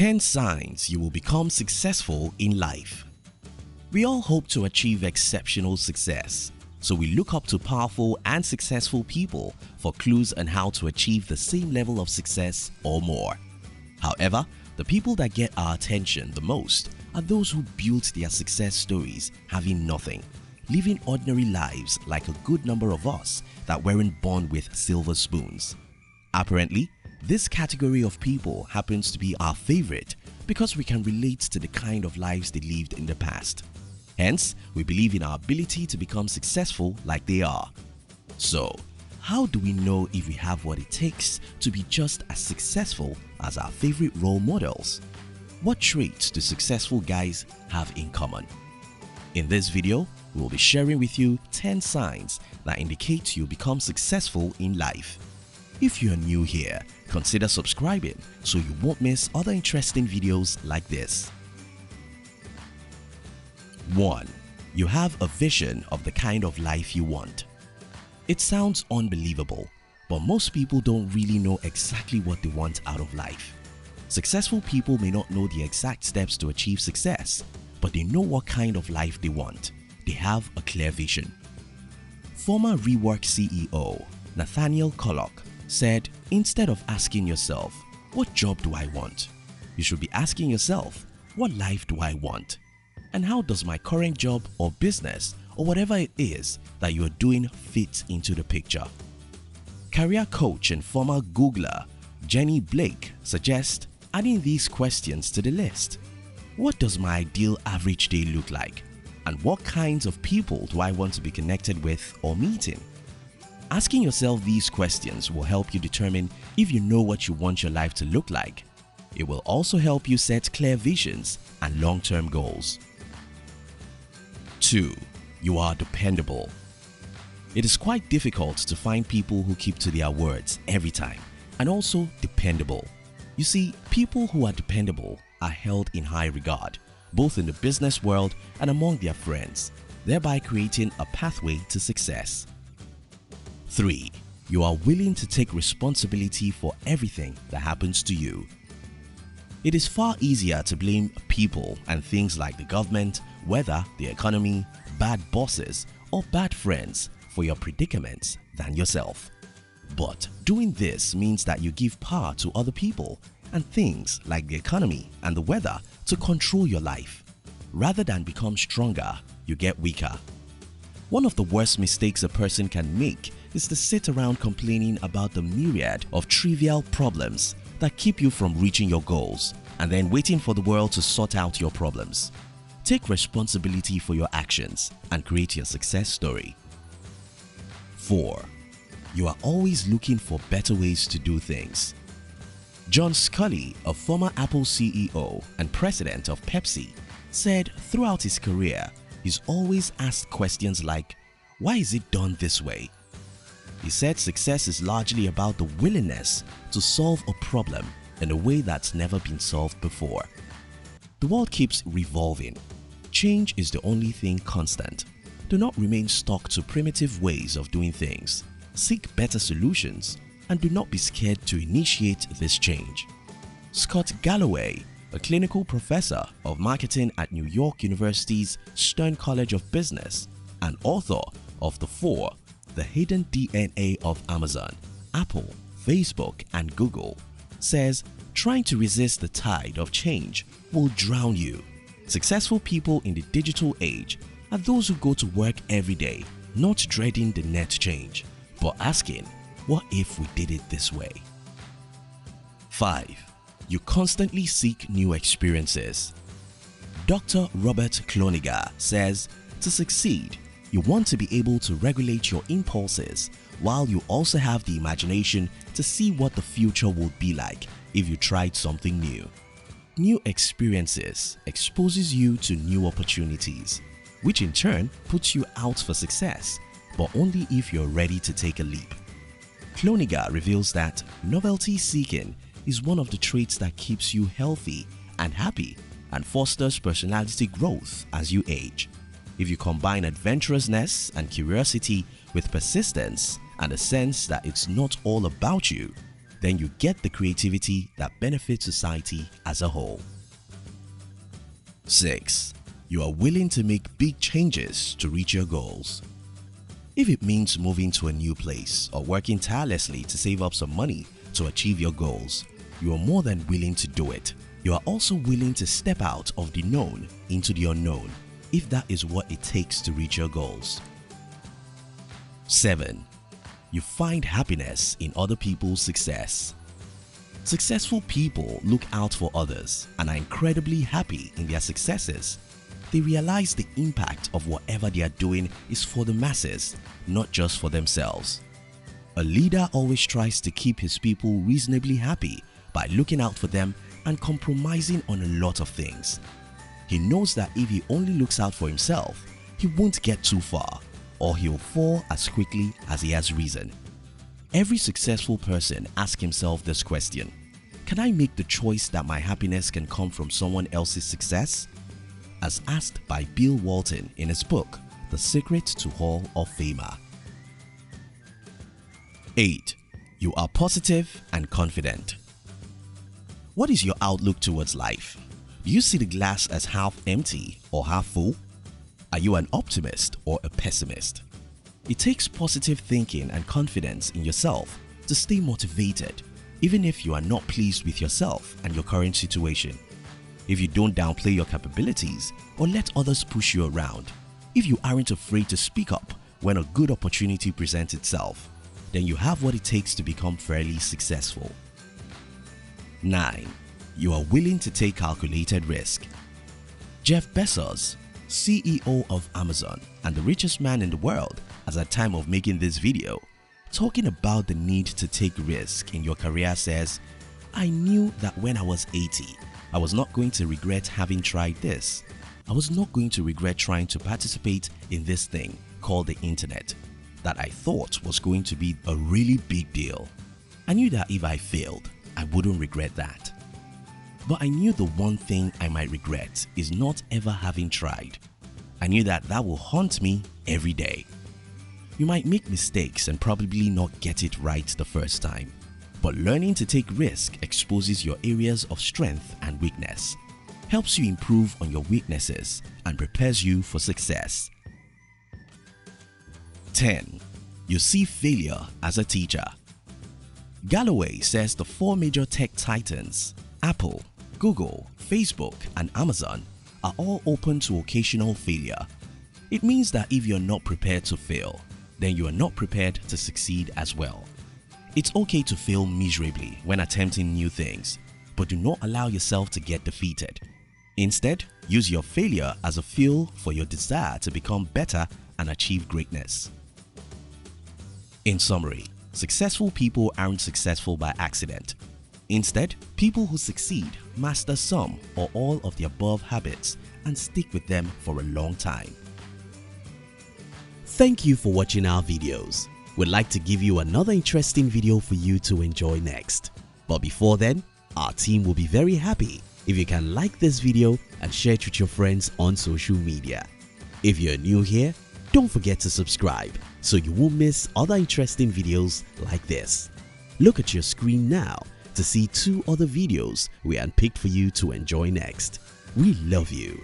10 signs you will become successful in life. We all hope to achieve exceptional success, so we look up to powerful and successful people for clues on how to achieve the same level of success or more. However, the people that get our attention the most are those who built their success stories having nothing, living ordinary lives like a good number of us that weren't born with silver spoons. Apparently, this category of people happens to be our favorite because we can relate to the kind of lives they lived in the past. Hence, we believe in our ability to become successful like they are. So, how do we know if we have what it takes to be just as successful as our favorite role models? What traits do successful guys have in common? In this video, we will be sharing with you 10 signs that indicate you'll become successful in life. If you're new here, consider subscribing so you won't miss other interesting videos like this. 1. You have a vision of the kind of life you want. It sounds unbelievable, but most people don't really know exactly what they want out of life. Successful people may not know the exact steps to achieve success, but they know what kind of life they want. They have a clear vision. Former Rework CEO Nathaniel Collock said, instead of asking yourself, what job do I want? You should be asking yourself, what life do I want? And how does my current job or business or whatever it is that you are doing fit into the picture? Career coach and former Googler Jenny Blake suggests adding these questions to the list. What does my ideal average day look like? And what kinds of people do I want to be connected with or meeting? Asking yourself these questions will help you determine if you know what you want your life to look like. It will also help you set clear visions and long-term goals. 2. You are dependable. It is quite difficult to find people who keep to their words every time and also dependable. You see, people who are dependable are held in high regard, both in the business world and among their friends, thereby creating a pathway to success. 3. You are willing to take responsibility for everything that happens to you. It is far easier to blame people and things like the government, weather, the economy, bad bosses, or bad friends for your predicaments than yourself. But doing this means that you give power to other people and things like the economy and the weather to control your life. Rather than become stronger, you get weaker. One of the worst mistakes a person can make is to sit around complaining about the myriad of trivial problems that keep you from reaching your goals and then waiting for the world to sort out your problems. Take responsibility for your actions and create your success story. 4. You are always looking for better ways to do things. John Sculley, a former Apple CEO and president of Pepsi, said throughout his career, he's always asked questions like, why is it done this way? He said success is largely about the willingness to solve a problem in a way that's never been solved before. The world keeps revolving. Change is the only thing constant. Do not remain stuck to primitive ways of doing things. Seek better solutions and do not be scared to initiate this change. Scott Galloway, a clinical professor of marketing at New York University's Stern College of Business and author of The Hidden DNA of Amazon, Apple, Facebook, and Google, says trying to resist the tide of change will drown you. Successful people in the digital age are those who go to work every day, not dreading the net change, but asking, what if we did it this way? 5. You constantly seek new experiences. Dr. Robert Cloninger says, to succeed, you want to be able to regulate your impulses while you also have the imagination to see what the future would be like if you tried something new. New experiences exposes you to new opportunities, which in turn puts you out for success, but only if you're ready to take a leap. Cloninger reveals that novelty seeking is one of the traits that keeps you healthy and happy and fosters personality growth as you age. If you combine adventurousness and curiosity with persistence and a sense that it's not all about you, then you get the creativity that benefits society as a whole. 6. You are willing to make big changes to reach your goals. If it means moving to a new place or working tirelessly to save up some money to achieve your goals, you are more than willing to do it. You are also willing to step out of the known into the unknown if that is what it takes to reach your goals. 7. You find happiness in other people's success. Successful people look out for others and are incredibly happy in their successes. They realize the impact of whatever they are doing is for the masses, not just for themselves. A leader always tries to keep his people reasonably happy by looking out for them and compromising on a lot of things. He knows that if he only looks out for himself, he won't get too far, or he'll fall as quickly as he has risen. Every successful person asks himself this question: can I make the choice that my happiness can come from someone else's success? As asked by Bill Walton in his book, The Secret to Hall of Famer. 8. You are positive and confident. What is your outlook towards life? Do you see the glass as half empty or half full? Are you an optimist or a pessimist? It takes positive thinking and confidence in yourself to stay motivated, even if you are not pleased with yourself and your current situation. If you don't downplay your capabilities or let others push you around, if you aren't afraid to speak up when a good opportunity presents itself, then you have what it takes to become fairly successful. 9. You are willing to take calculated risk. Jeff Bezos, CEO of Amazon and the richest man in the world at the time of making this video, talking about the need to take risk in your career, says, "I knew that when I was 80, I was not going to regret having tried this. I was not going to regret trying to participate in this thing called the internet that I thought was going to be a really big deal. I knew that if I failed, I wouldn't regret that. But I knew the one thing I might regret is not ever having tried. I knew that that will haunt me every day." You might make mistakes and probably not get it right the first time, but learning to take risk exposes your areas of strength and weakness, helps you improve on your weaknesses, and prepares you for success. 10. You see failure as a teacher. Galloway says the 4 major tech titans, Apple, Google, Facebook, and Amazon, are all open to occasional failure. It means that if you're not prepared to fail, then you are not prepared to succeed as well. It's okay to fail miserably when attempting new things, but do not allow yourself to get defeated. Instead, use your failure as a fuel for your desire to become better and achieve greatness. In summary, successful people aren't successful by accident. Instead, people who succeed master some or all of the above habits and stick with them for a long time. Thank you for watching our videos. We'd like to give you another interesting video for you to enjoy next. But before then, our team will be very happy if you can like this video and share it with your friends on social media. If you're new here, don't forget to subscribe so you won't miss other interesting videos like this. Look at your screen now to see 2 other videos we handpicked for you to enjoy next. We love you.